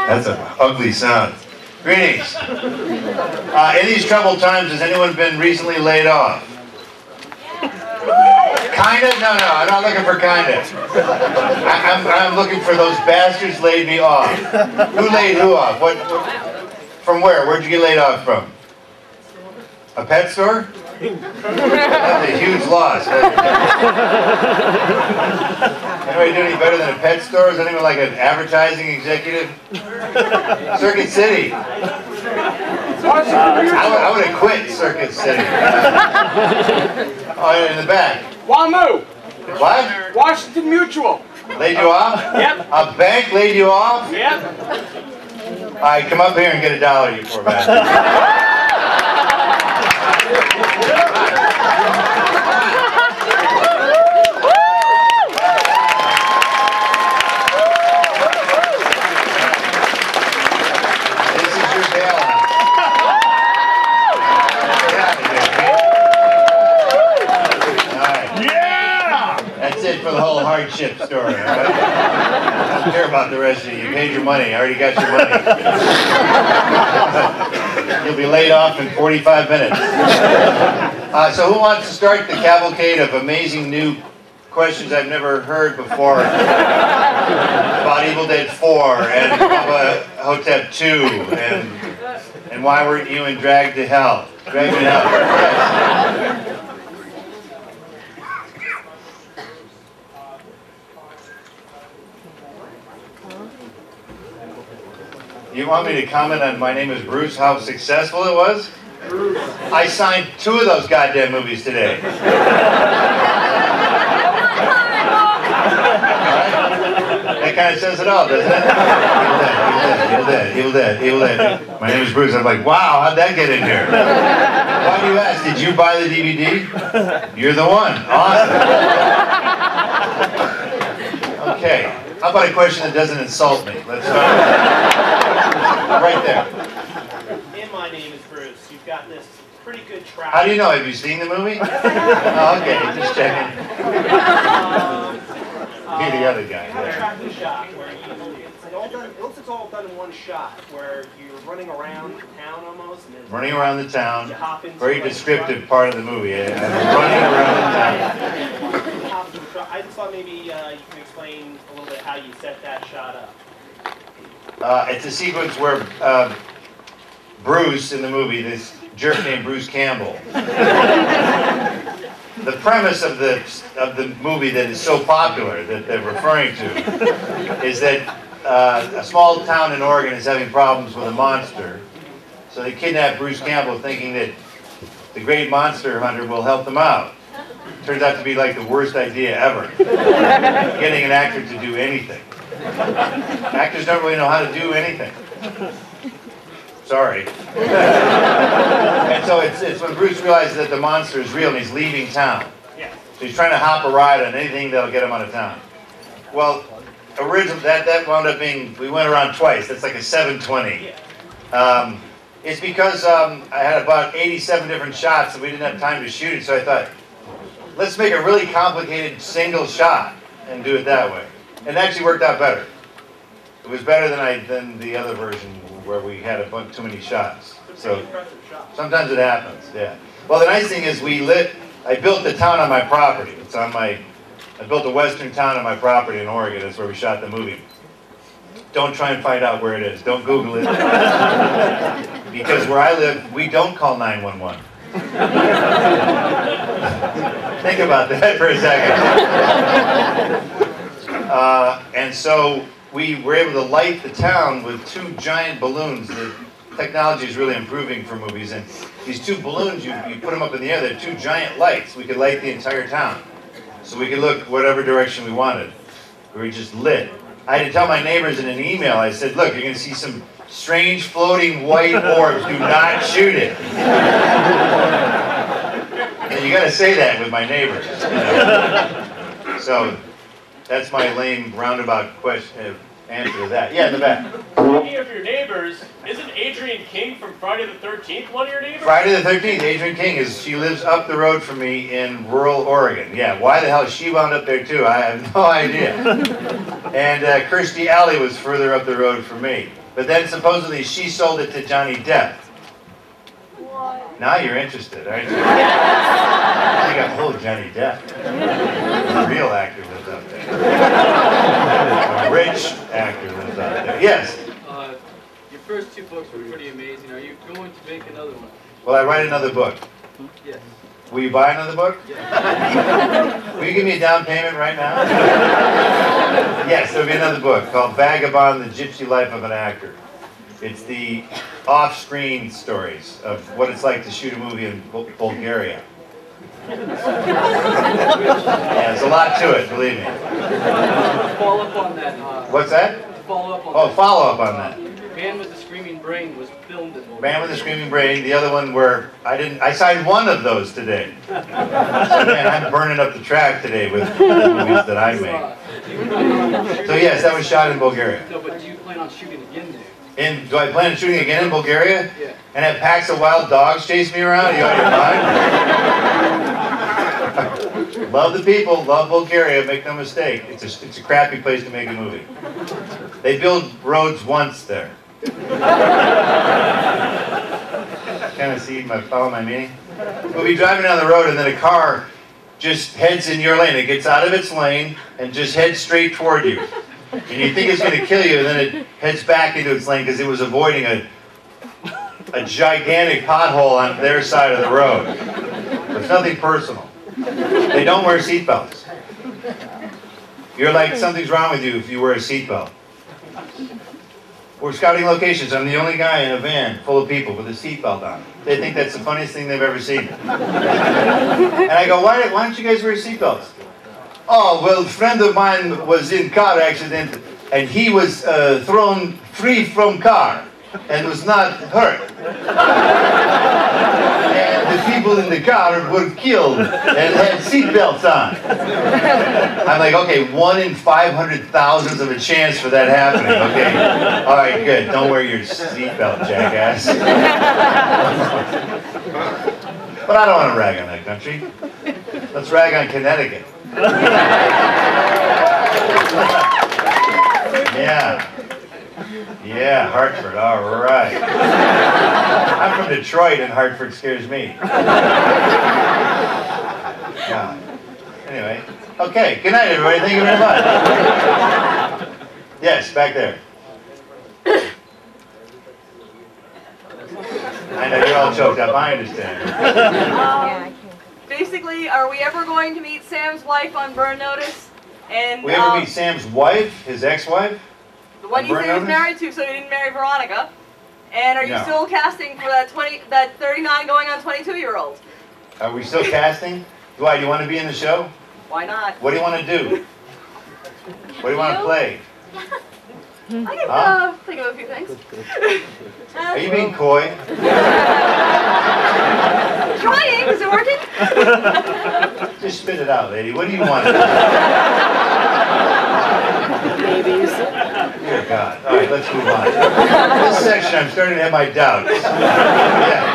That's an ugly sound. Greetings. In these troubled times, has anyone been recently laid off? Kinda? No, I'm not looking for kinda. I'm looking for those bastards laid me off. Who laid who off? From where? Where'd you get laid off from? A pet store? That's a huge loss. Anybody do any better than a pet store? Is anyone like an advertising executive? Circuit City. I would have quit Circuit City. Oh, in the back. WAMU. What? Washington Mutual. Laid you off? Yep. A bank laid you off? Yep. All right, come up here and get $1, you poor bastard. This is your bailout. That's it for the whole hardship story, all right? I don't care about the rest of you. You paid your money. I already got your money. You'll be laid off in 45 minutes. So who wants to start the cavalcade of amazing new questions I've never heard before about Evil Dead 4 and Hotep 2 and why weren't you in Dragged to Hell? Dragged to Hell. Yes. You want me to comment on My Name is Bruce, how successful it was? I signed 2 of those goddamn movies today. That kind of says it all, doesn't it? Evil Dead. My Name is Bruce. I'm like, wow, how'd that get in here? Why do you ask? Did you buy the DVD? You're the one. Awesome. Okay. How about a question that doesn't insult me? Let's start. Right there. In My Name is Bruce, you've got this pretty good track. How do you know? Have you seen the movie? Oh, okay, just checking. You're the other guy. Track the shot where it looks like it's all done in one shot, where you're running around town almost. And running around the town. Very like descriptive part of the movie. I'm running around the town. I just thought maybe you can explain a little bit how you set that shot up. It's a sequence where Bruce in the movie, this jerk named Bruce Campbell. The premise of the movie that is so popular that they're referring to is that a small town in Oregon is having problems with a monster. So they kidnap Bruce Campbell thinking that the great monster hunter will help them out. Turns out to be like the worst idea ever. Getting an actor to do anything. Actors don't really know how to do anything. Sorry. And so it's when Bruce realizes that the monster is real and he's leaving town. So he's trying to hop a ride on anything that'll get him out of town. Well, originally that wound up being, we went around twice. That's like a 720. It's because I had about 87 different shots and we didn't have time to shoot it, so I thought, let's make a really complicated single shot and do it that way. And it actually worked out better. It was better than the other version where we had too many shots. So sometimes it happens, yeah. Well, the nice thing is I built the town on my property. I built a western town on my property in Oregon. That's where we shot the movie. Don't try and find out where it is. Don't Google it. Because where I live, we don't call 911. Think about that for a second. And so we were able to light the town with 2 giant balloons. The technology is really improving for movies. And these 2 balloons, you put them up in the air, they're 2 giant lights. We could light the entire town. So we could look whatever direction we wanted. We were just lit. I had to tell my neighbors in an email, I said, look, you're going to see some strange floating white orbs. Do not shoot it. And you got to say that with my neighbors. You know? So that's my lame roundabout answer to that. Yeah, in the back. Speaking of your neighbors, isn't Adrienne King from Friday the 13th one of your neighbors? Friday the 13th, Adrienne King she lives up the road from me in rural Oregon. Yeah, why the hell she wound up there too, I have no idea. And Kirstie Alley was further up the road from me. But then supposedly she sold it to Johnny Depp. What? Now you're interested, aren't you? I think, oh, Johnny Depp. A real actor lives out there. A rich actor lives out there. Yes? Your first two books were pretty amazing. Are you going to make another one? Will I write another book? Yes. Will you buy another book? Yes. Will you give me a down payment right now? Yes, there'll be another book called Vagabond, the Gypsy Life of an Actor. It's the off-screen stories of what it's like to shoot a movie in Bulgaria. Yeah, there's a lot to it, believe me. Follow up on that. What's that? Follow up on Oh, that. follow up on that. Man with the Screaming Brain was filmed in Bulgaria. Man with the Screaming Brain, the other one where I signed one of those today. So man, I'm burning up the track today with movies that I make. So yes, that was shot in Bulgaria. No, but do you plan on shooting again there? And do I plan on shooting again in Bulgaria? Yeah. And have packs of wild dogs chase me around? Are you out of your mind? Love the people, love Bulgaria, make no mistake. It's a crappy place to make a movie. They build roads once there. Kind of follow my meaning? We'll be driving down the road and then a car just heads in your lane. It gets out of its lane and just heads straight toward you. And you think it's going to kill you, and then it heads back into its lane because it was avoiding a gigantic pothole on their side of the road. It's nothing personal. They don't wear seatbelts. You're like, something's wrong with you if you wear a seatbelt. We're scouting locations. I'm the only guy in a van full of people with a seatbelt on. They think that's the funniest thing they've ever seen. And I go, why don't you guys wear seatbelts? Oh, well, a friend of mine was in car accident and he was thrown free from car and was not hurt. And the people in the car were killed and had seatbelts on. I'm like, okay, 1 in 500,000 of a chance for that happening, okay? All right, good. Don't wear your seatbelt, jackass. But I don't want to rag on that country. Let's rag on Connecticut. Yeah. Yeah, Hartford, all right. I'm from Detroit and Hartford scares me. Yeah. Anyway, okay, good night everybody, thank you very much. Yes, back there. I know, you're all choked up, I understand. Basically, are we ever going to meet Sam's wife on Burn Notice? And We ever meet Sam's wife, his ex-wife? the one you Burn said he was Notice? married to, so he didn't marry Veronica. And are you No. still casting for that 39 going on 22-year-old? Are we still casting? Why, do you want to be in the show? Why not? What do you want to do? What do you want to play? I can think of a few things. Are you being coy? Trying, is it working? Just spit it out, lady. What do you want to do? Babies. Dear God. All right, let's move on. This section, I'm starting to have my doubts. Yeah.